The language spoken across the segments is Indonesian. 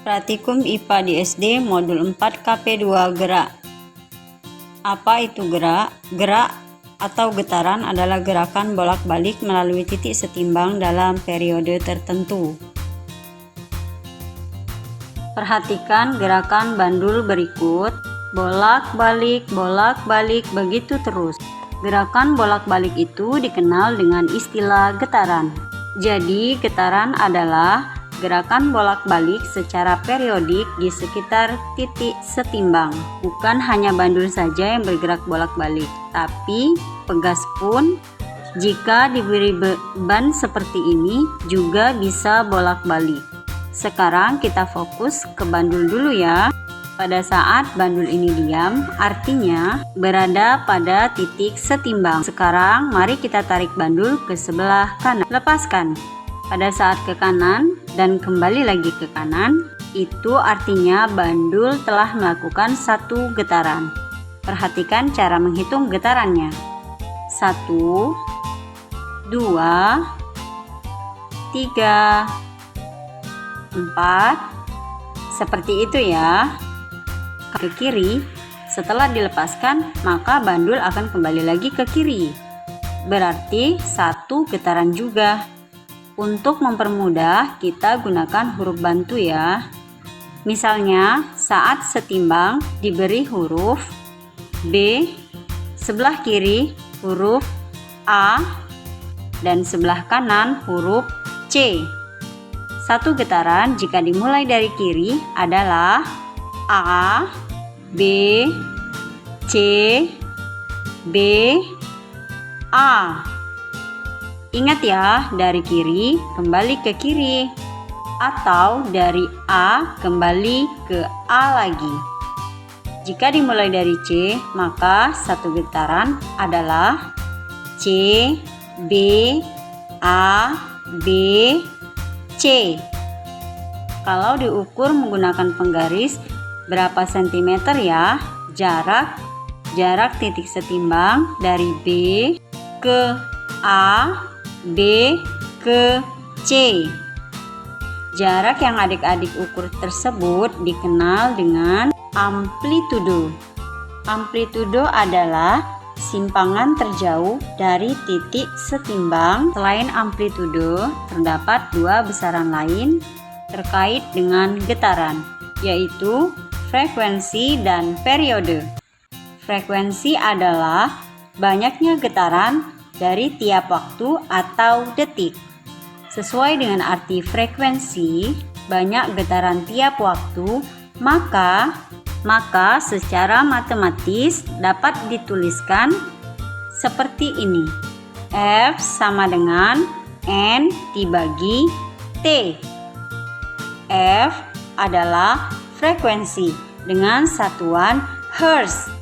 Praktikum IPA di SD Modul 4 KP2 Gerak. Apa itu gerak? Gerak atau getaran adalah gerakan bolak-balik melalui titik setimbang dalam periode tertentu. Perhatikan gerakan bandul berikut. Bolak-balik, bolak-balik, begitu terus. Gerakan bolak-balik itu dikenal dengan istilah getaran. Jadi, getaran adalah gerakan bolak-balik secara periodik di sekitar titik setimbang. Bukan hanya bandul saja yang bergerak bolak-balik, tapi pegas pun jika diberi beban seperti ini juga bisa bolak-balik. Sekarang kita fokus ke bandul dulu ya. Pada saat bandul ini diam, artinya berada pada titik setimbang. Sekarang mari kita tarik bandul ke sebelah kanan. Lepaskan. Pada saat ke kanan dan kembali lagi ke kanan, itu artinya bandul telah melakukan satu getaran. Perhatikan cara menghitung getarannya. 1, 2, 3, 4. Seperti itu ya. Ke kiri, setelah dilepaskan, maka bandul akan kembali lagi ke kiri. Berarti satu getaran juga. Untuk mempermudah, kita gunakan huruf bantu ya. Misalnya, saat setimbang diberi huruf B, sebelah kiri huruf A, dan sebelah kanan huruf C. Satu getaran jika dimulai dari kiri adalah A, B, C, B, A. Ingat ya, dari kiri kembali ke kiri, atau dari A kembali ke A lagi. Jika dimulai dari C, maka satu getaran adalah C, B, A, B, C. Kalau diukur menggunakan penggaris, berapa sentimeter ya jarak titik setimbang dari B ke A, B ke C. Jarak yang adik-adik ukur tersebut dikenal dengan amplitudo. Amplitudo adalah simpangan terjauh dari titik setimbang. Selain amplitudo, terdapat dua besaran lain terkait dengan getaran, yaitu frekuensi dan periode. Frekuensi adalah banyaknya getaran dari tiap waktu atau detik. Sesuai dengan arti frekuensi, banyak getaran tiap waktu, maka secara matematis dapat dituliskan seperti ini. F sama dengan N dibagi T. F adalah frekuensi dengan satuan Hertz.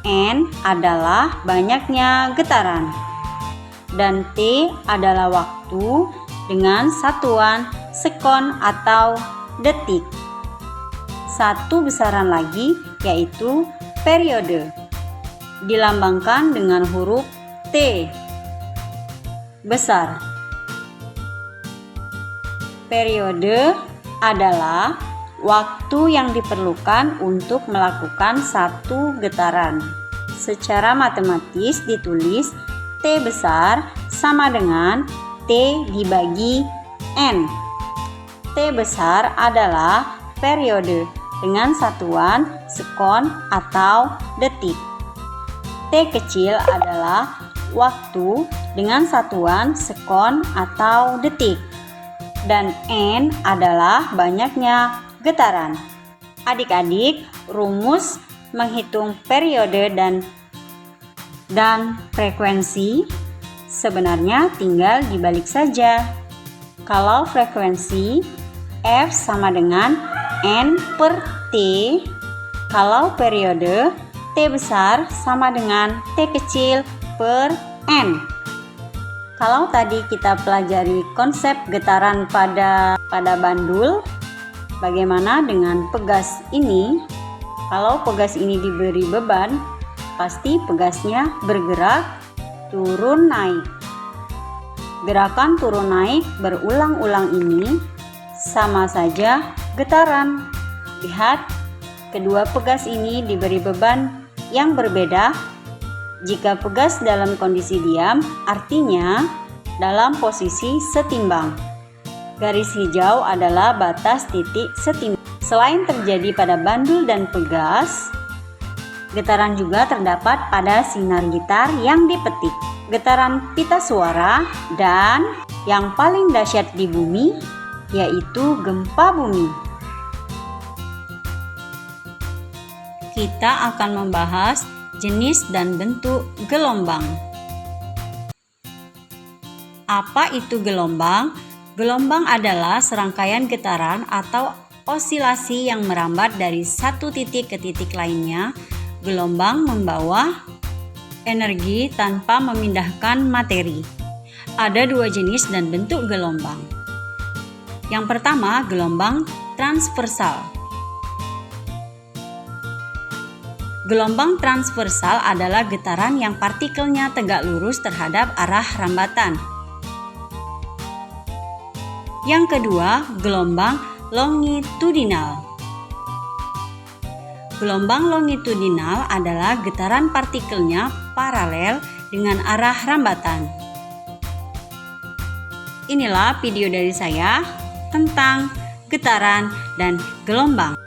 N adalah banyaknya getaran. Dan T adalah waktu dengan satuan sekon atau detik. Satu besaran lagi yaitu periode, dilambangkan dengan huruf T besar. Periode adalah waktu yang diperlukan untuk melakukan satu getaran. Secara matematis ditulis T besar sama dengan T dibagi N. T besar adalah periode dengan satuan sekon atau detik. T kecil adalah waktu dengan satuan sekon atau detik. Dan N adalah banyaknya getaran. Adik-adik, rumus menghitung periode dan frekuensi sebenarnya tinggal dibalik saja. Kalau frekuensi, F sama dengan N per T. Kalau periode, T besar sama dengan T kecil per N. Kalau tadi kita pelajari konsep getaran pada bandul, bagaimana dengan pegas ini? Kalau pegas ini diberi beban, pasti pegasnya bergerak turun naik. Gerakan turun naik berulang-ulang ini sama saja getaran. Lihat, kedua pegas ini diberi beban yang berbeda. Jika pegas dalam kondisi diam, artinya dalam posisi setimbang. Garis hijau adalah batas titik setimbang. Selain terjadi pada bandul dan pegas, getaran juga terdapat pada sinar gitar yang dipetik, getaran pita suara, dan yang paling dahsyat di bumi, yaitu gempa bumi. Kita akan membahas jenis dan bentuk gelombang. Apa itu gelombang? Gelombang adalah serangkaian getaran atau osilasi yang merambat dari satu titik ke titik lainnya. Gelombang membawa energi tanpa memindahkan materi. Ada dua jenis dan bentuk gelombang. Yang pertama, gelombang transversal. Gelombang transversal adalah getaran yang partikelnya tegak lurus terhadap arah rambatan. Yang kedua, gelombang longitudinal. Gelombang longitudinal adalah getaran partikelnya paralel dengan arah rambatan. Inilah video dari saya tentang getaran dan gelombang.